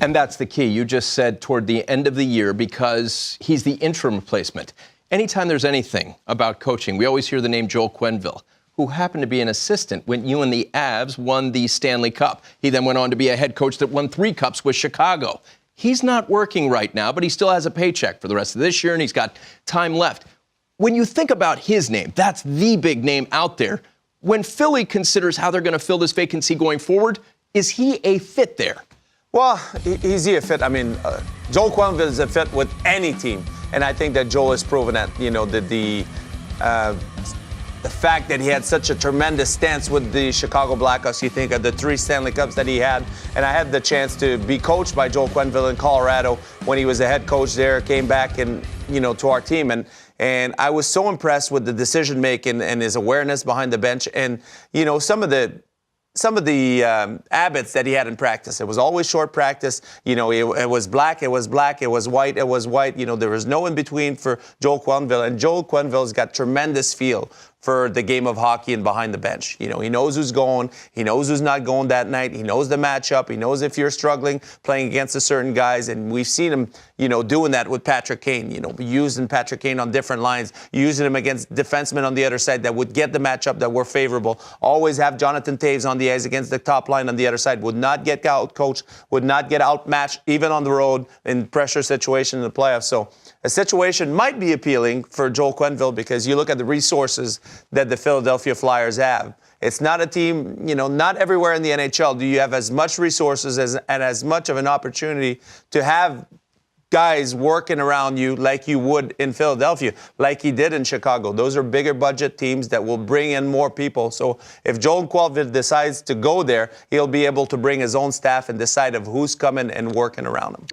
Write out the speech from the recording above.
And that's the key. You just said toward the end of the year because he's the interim replacement. Anytime there's anything about coaching, we always hear the name Joel Quenneville, who happened to be an assistant when you and the Avs won the Stanley Cup. He then went on to be a head coach that won 3 cups with Chicago. He's not working right now, but he still has a paycheck for the rest of this year, and he's got time left. When you think about his name, that's the big name out there. When Philly considers how they're going to fill this vacancy going forward, is he a fit there? Well, is he a fit? I mean, Joel Quenneville is a fit with any team. And I think that Joel has proven that, the fact that he had such a tremendous stance with the Chicago Blackhawks, you think of the 3 Stanley Cups that he had. And I had the chance to be coached by Joel Quenneville in Colorado when he was the head coach there, came back and, to our team. And I was so impressed with the decision making and his awareness behind the bench. And, some of the habits that he had in practice. It was always short practice. It was black, it was black, it was white, it was white. There was no in between for Joel Quenneville. And Joel Quenneville's got tremendous feel for the game of hockey and behind the bench. He knows who's going. He knows who's not going that night. He knows the matchup. He knows if you're struggling playing against a certain guys. And we've seen him, doing that with Patrick Kane, using Patrick Kane on different lines, using him against defensemen on the other side that would get the matchup that were favorable. Always have Jonathan Toews on the ice against the top line on the other side. Would not get out-coached, would not get outmatched, even on the road in pressure situation in the playoffs. So a situation might be appealing for Joel Quenneville because you look at the resources that the Philadelphia Flyers have. It's not a team, not everywhere in the NHL do you have as much resources and as much of an opportunity to have guys working around you like you would in Philadelphia, like he did in Chicago. Those are bigger budget teams that will bring in more people. So if Joel Quenneville decides to go there, he'll be able to bring his own staff and decide of who's coming and working around him.